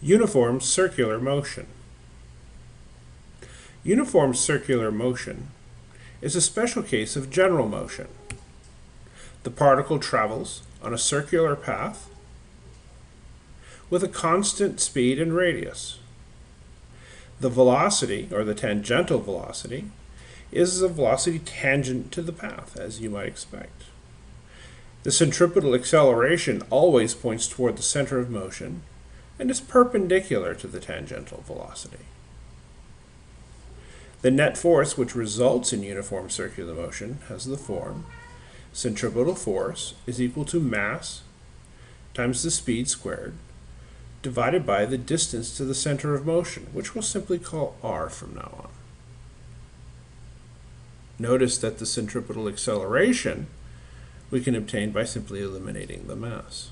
Uniform circular motion. Uniform circular motion is a special case of general motion. The particle travels on a circular path with a constant speed and radius. The velocity, or the tangential velocity, is a velocity tangent to the path, as you might expect. The centripetal acceleration always points toward the center of motion and is perpendicular to the tangential velocity. The net force which results in uniform circular motion has the form centripetal force is equal to mass times the speed squared divided by the distance to the center of motion, which we'll simply call r from now on. Notice that the centripetal acceleration we can obtain by simply eliminating the mass.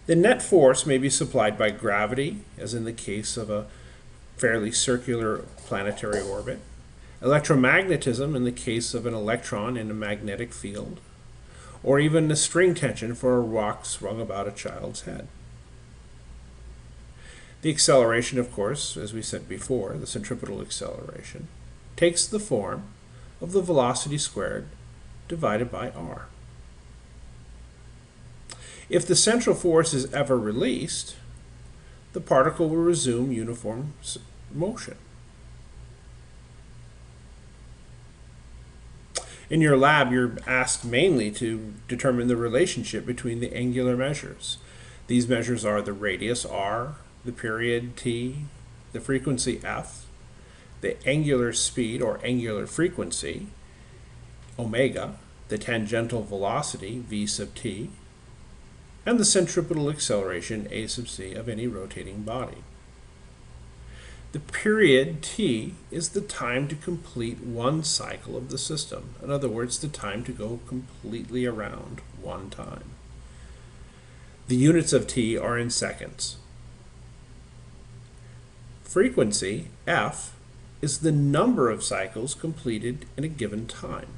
The net force may be supplied by gravity, as in the case of a fairly circular planetary orbit, electromagnetism in the case of an electron in a magnetic field, or even a string tension for a rock swung about a child's head. The acceleration, of course, as we said before, the centripetal acceleration, takes the form of the velocity squared divided by r. If the central force is ever released, the particle will resume uniform motion. In your lab, you're asked mainly to determine the relationship between the angular measures. These measures are the radius r, the period t, the frequency f, the angular speed or angular frequency, omega, the tangential velocity, v sub t, and the centripetal acceleration, a sub c, of any rotating body. The period t is the time to complete one cycle of the system. In other words, the time to go completely around one time. The units of t are in seconds. Frequency, f, is the number of cycles completed in a given time.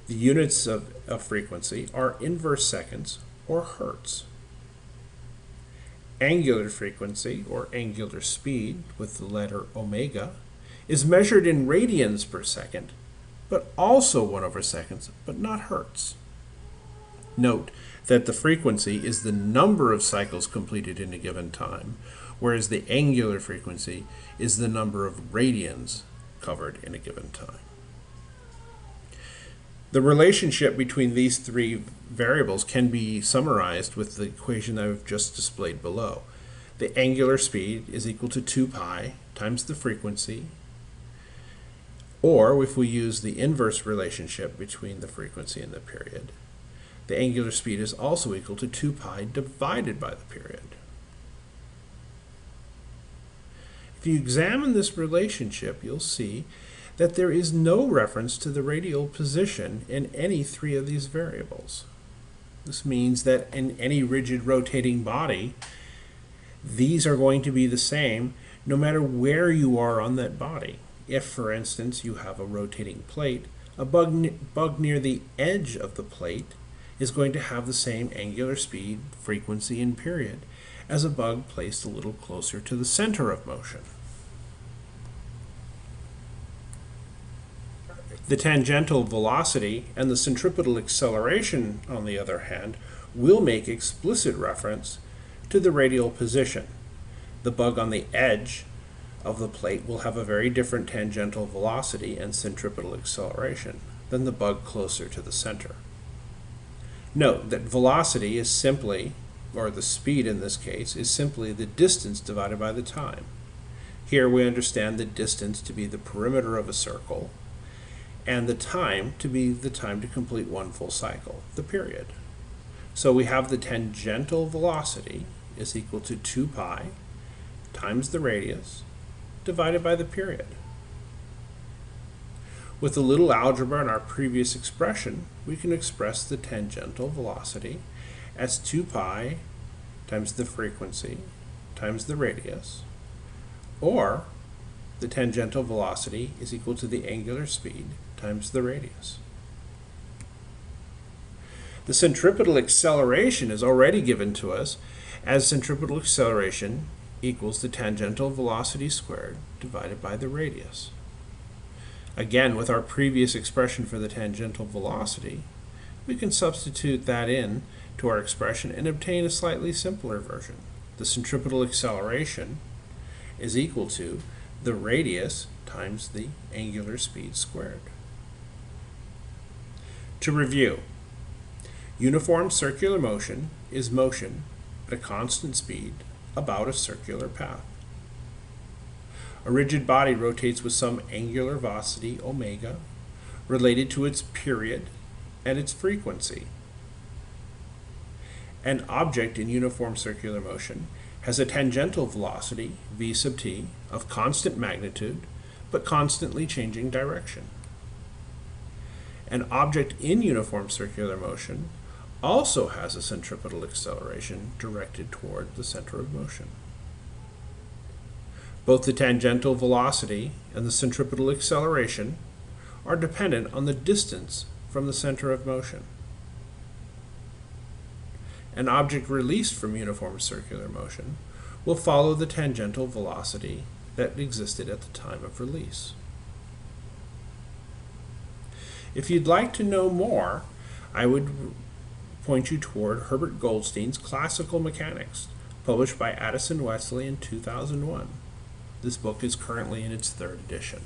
The units of frequency are inverse seconds or hertz. Angular frequency, or angular speed, with the letter omega, is measured in radians per second, but also 1/seconds, but not hertz. Note that the frequency is the number of cycles completed in a given time, whereas the angular frequency is the number of radians covered in a given time. The relationship between these three variables can be summarized with the equation I've just displayed below. The angular speed is equal to 2 pi times the frequency, or if we use the inverse relationship between the frequency and the period, the angular speed is also equal to 2 pi divided by the period. If you examine this relationship, you'll see that there is no reference to the radial position in any three of these variables. This means that in any rigid rotating body, these are going to be the same no matter where you are on that body. If, for instance, you have a rotating plate, a bug near the edge of the plate is going to have the same angular speed, frequency, and period as a bug placed a little closer to the center of motion. The tangential velocity and the centripetal acceleration, on the other hand, will make explicit reference to the radial position. The bug on the edge of the plate will have a very different tangential velocity and centripetal acceleration than the bug closer to the center. Note that velocity is simply, or the speed in this case, is simply the distance divided by the time. Here we understand the distance to be the perimeter of a circle, and the time to be the time to complete one full cycle, the period. So we have the tangential velocity is equal to 2 pi times the radius divided by the period. With a little algebra in our previous expression, we can express the tangential velocity as 2 pi times the frequency times the radius, or the tangential velocity is equal to the angular speed times the radius. The centripetal acceleration is already given to us as centripetal acceleration equals the tangential velocity squared divided by the radius. Again, with our previous expression for the tangential velocity, we can substitute that in to our expression and obtain a slightly simpler version. The centripetal acceleration is equal to the radius times the angular speed squared. To review, uniform circular motion is motion at a constant speed about a circular path. A rigid body rotates with some angular velocity omega related to its period and its frequency. An object in uniform circular motion has a tangential velocity, v sub t, of constant magnitude, but constantly changing direction. An object in uniform circular motion also has a centripetal acceleration directed toward the center of motion. Both the tangential velocity and the centripetal acceleration are dependent on the distance from the center of motion. An object released from uniform circular motion will follow the tangential velocity that existed at the time of release. If you'd like to know more, I would point you toward Herbert Goldstein's Classical Mechanics, published by Addison Wesley in 2001. This book is currently in its 3rd edition.